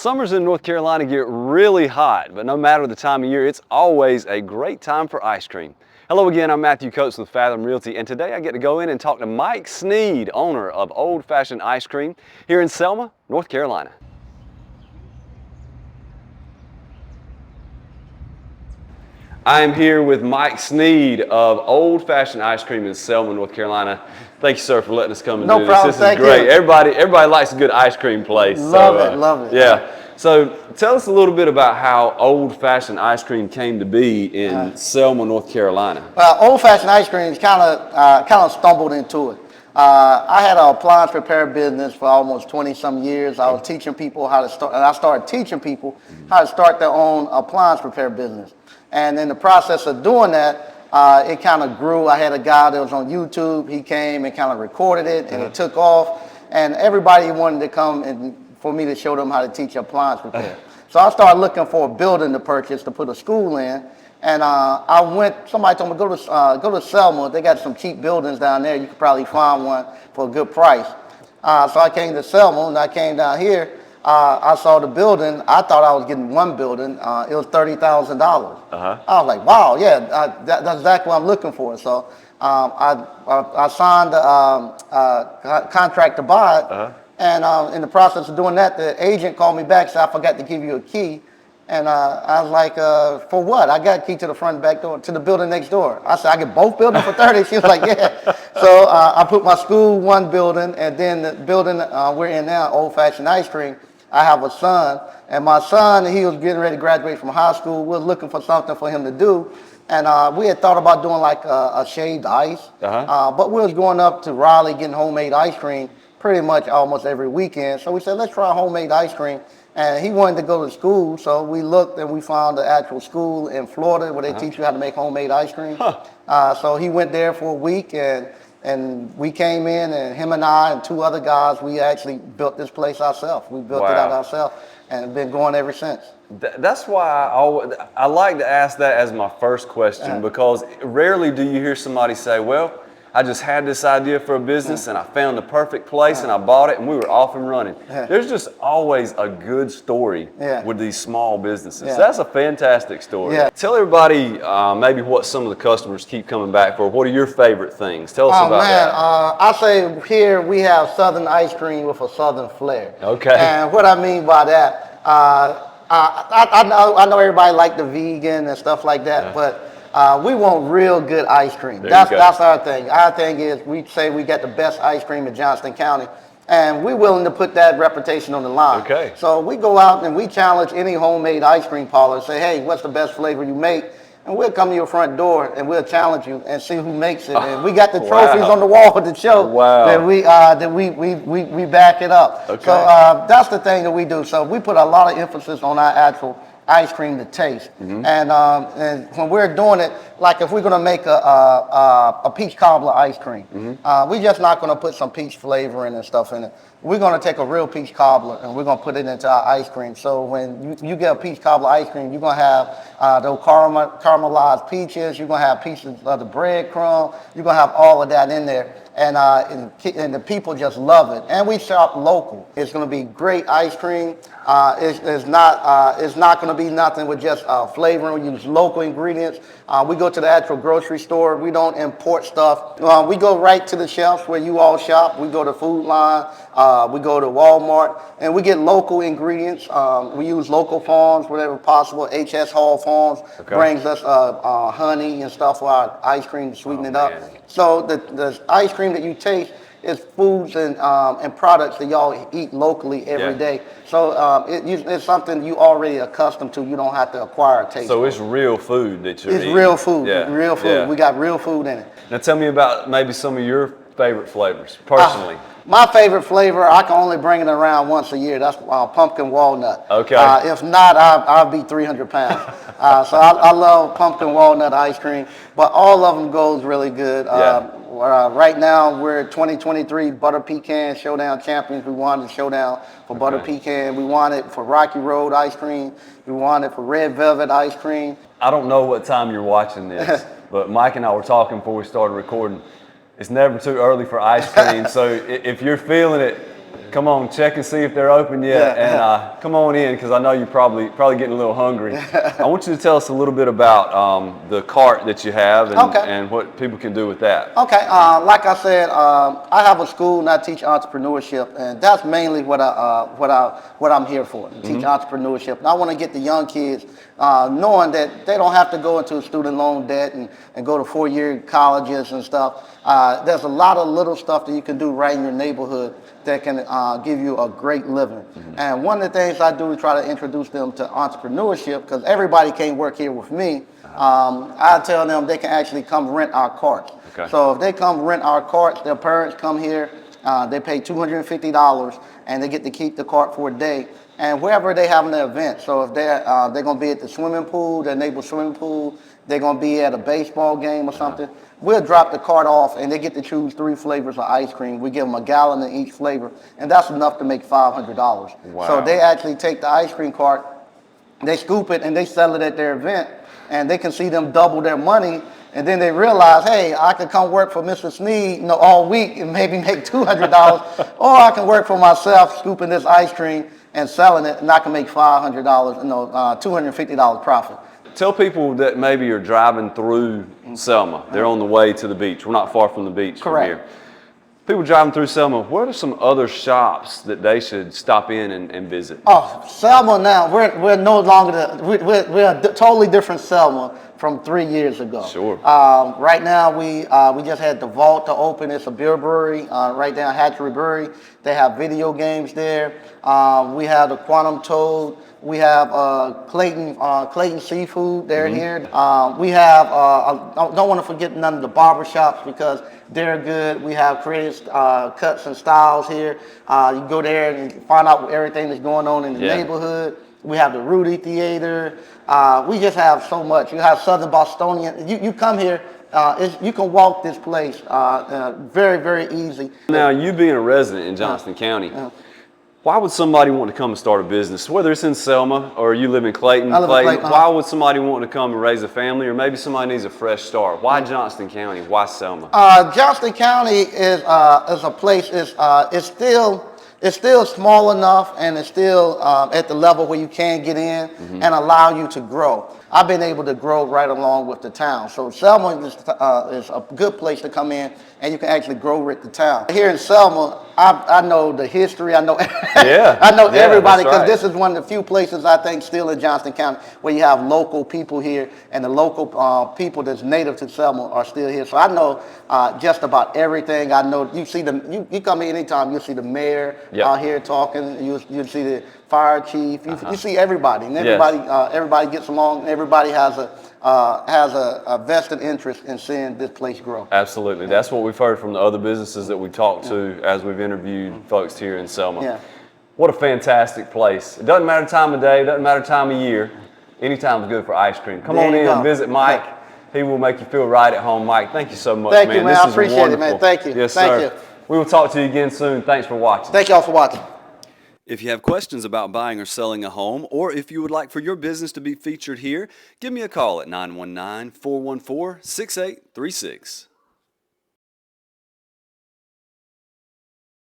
Summers in North Carolina get really hot, but no matter the time of year, it's always a great time for ice cream. Hello again, I'm Matthew Coates with Fathom Realty, and today I get to go in and talk to Mike Sneed, owner of Old Fashioned Ice Cream here in Selma, North Carolina. I am here with Mike Sneed of Old Fashioned Ice Cream in Selma, North Carolina. Thank you, sir, for letting us come and do this. No problem. This is great. Everybody likes a good ice cream place. Love it. Yeah. So tell us a little bit about how Old Fashioned Ice Cream came to be in Selma, North Carolina. Old Fashioned Ice Cream kind of stumbled into it. I had an appliance repair business for almost 20-some years. I was teaching people how to start, and I started teaching people how to start their own appliance repair business. And in the process of doing that, it kind of grew. I had a guy that was on YouTube. He came and kind of recorded it, and it took off. And everybody wanted to come and for me to show them how to teach appliance repair. So I started looking for a building to purchase to put a school in. And somebody told me, go to Selma. They got some cheap buildings down there. You could probably find one for a good price. So I came to Selma, and I came down here. I saw the building. I thought I was getting one building. It was $30,000. I was like, wow, yeah, that's exactly what I'm looking for. So I signed a contract to buy it. And in the process of doing that, the agent called me back and said, I forgot to give you a key. And I was like, for what? I got a key to the front and back door, to the building next door. I said, I get both buildings for 30? She was like, yeah. So I put my school one building, and then the building we're in now, Old Fashioned Ice Cream. I have a son, and my son, he was getting ready to graduate from high school. We were looking for something for him to do. And we had thought about doing like a shaved ice. But we was going up to Raleigh getting homemade ice cream pretty much almost every weekend. So we said, let's try homemade ice cream. And he wanted to go to school, so we looked and we found the actual school in Florida where they teach you how to make homemade ice cream. So he went there for a week, and we came in, and him and I and two other guys, we actually built this place ourselves. We built it out ourselves, and have been going ever since. That's why I like to ask that as my first question, because rarely do you hear somebody say, well, I just had this idea for a business and I found the perfect place and I bought it and we were off and running. There's just always a good story with these small businesses. That's a fantastic story. Tell everybody maybe what some of the customers keep coming back for. What are your favorite things? Tell us about that. I say here we have Southern ice cream with a Southern flair. Okay. And what I mean by that, I know everybody like the vegan and stuff like that, but we want real good ice cream. That's our thing. Our thing is we say we got the best ice cream in Johnston County, and we're willing to put that reputation on the line. Okay. So we go out and we challenge any homemade ice cream parlor and say, hey, what's the best flavor you make? And we'll come to your front door and we'll challenge you and see who makes it. And we got the trophies on the wall to show that we back it up. Okay. So that's the thing that we do. So we put a lot of emphasis on our actual ice cream to taste. And when we're doing it, like if we're going to make a peach cobbler ice cream, we're just not going to put some peach flavoring and stuff in it. We're going to take a real peach cobbler and we're going to put it into our ice cream. So when you get a peach cobbler ice cream, you're going to have those caramelized peaches, you're going to have pieces of the breadcrumb, you're going to have all of that in there. And the people just love it. And we shop local. It's going to be great ice cream. It's not going to be nothing with just flavoring. We use local ingredients. We go to the actual grocery store. We don't import stuff. We go right to the shelves where you all shop. We go to Food Line. We go to Walmart. And we get local ingredients. We use local farms whenever possible. HS Hall Farms brings us honey and stuff for our ice cream to sweeten it up. So the ice cream that you taste is foods and products that y'all eat locally every day. So it's something you already accustomed to. You don't have to acquire a taste. So it's real food that you're eating. It's real food. Real food. We got real food in it. Now tell me about maybe some of your favorite flavors, personally. My favorite flavor, I can only bring it around once a year. That's pumpkin walnut. Okay. If not, I'll be 300 pounds. So I love pumpkin walnut ice cream, but all of them goes really good. Right now, we're 2023 Butter Pecan Showdown champions. We won the showdown for Butter Pecan. We won it for Rocky Road ice cream. We won it for Red Velvet ice cream. I don't know what time you're watching this, but Mike and I were talking before we started recording. It's never too early for ice cream, so if you're feeling it, Come on, check and see if they're open yet, and come on in because I know you're probably getting a little hungry. I want you to tell us a little bit about the cart that you have and what people can do with that. Okay, like I said, I have a school and I teach entrepreneurship, and that's mainly what I'm here for, to teach entrepreneurship. And I want to get the young kids knowing that they don't have to go into student loan debt and go to 4-year colleges and stuff. There's a lot of little stuff that you can do right in your neighborhood that can give you a great living. And one of the things I do is try to introduce them to entrepreneurship, because everybody can't work here with me. I tell them they can actually come rent our carts. Okay. So if they come rent our carts, their parents come here, they pay $250, and they get to keep the cart for a day. And wherever they have an event, so if they're going to be at the swimming pool, their neighbor's swimming pool, they're going to be at a baseball game or something, we'll drop the cart off and they get to choose 3 flavors of ice cream. We give them a gallon of each flavor, and that's enough to make $500. Wow. So they actually take the ice cream cart, they scoop it, and they sell it at their event, and they can see them double their money. And then they realize, hey, I could come work for Mr. Sneed, all week and maybe make $200, or I can work for myself, scooping this ice cream and selling it, and I can make $500, $250 profit. Tell people that maybe are driving through Selma. They're on the way to the beach. We're not far from the beach from here. People driving through Selma, what are some other shops that they should stop in and visit? Oh, Selma now, we're no longer, we're a totally different Selma from 3 years ago. Sure. Right now, we just had the Vault to open. It's a beer brewery right down Hatchery Brewery. They have video games there. We have the Quantum Toad. We have Clayton Seafood. They're here. We have, I don't want to forget none of the barber shops because they're good. We have creative cuts and styles here. You go there and find out everything that's going on in the neighborhood. We have the Rudy Theater. We just have so much. You have Southern Bostonian. You come here, you can walk this place very, very easy. Now, you being a resident in Johnston County, why would somebody want to come and start a business, whether it's in Selma or you live in Clayton? Why would somebody want to come and raise a family, or maybe somebody needs a fresh start? Why Johnston County? Why Selma? Johnston County is a place. It's still small enough, and it's still at the level where you can get in and allow you to grow. I've been able to grow right along with the town. So Selma is a good place to come in, and you can actually grow with the town. Here in Selma, I know the history. I know I know everybody, because this is one of the few places I think still in Johnston County where you have local people here, and the local people that's native to Selma are still here. So I know just about everything. I know you see you come here anytime, you'll see the mayor out here talking. You'll see the fire chief. You see everybody, and everybody gets along. Everybody has a vested interest in seeing this place grow. Absolutely. That's what we've heard from the other businesses that we've talked to as we've interviewed folks here in Selma. Yeah. What a fantastic place. It doesn't matter time of day, doesn't matter time of year. Anytime's good for ice cream. Come on in and visit Mike. He will make you feel right at home. Mike, thank you so much, man. Thank you, man. I appreciate it, man. Thank you. Yes, thank sir. We will talk to you again soon. Thanks for watching. Thank you all for watching. If you have questions about buying or selling a home, or if you would like for your business to be featured here, give me a call at 919-414-6836.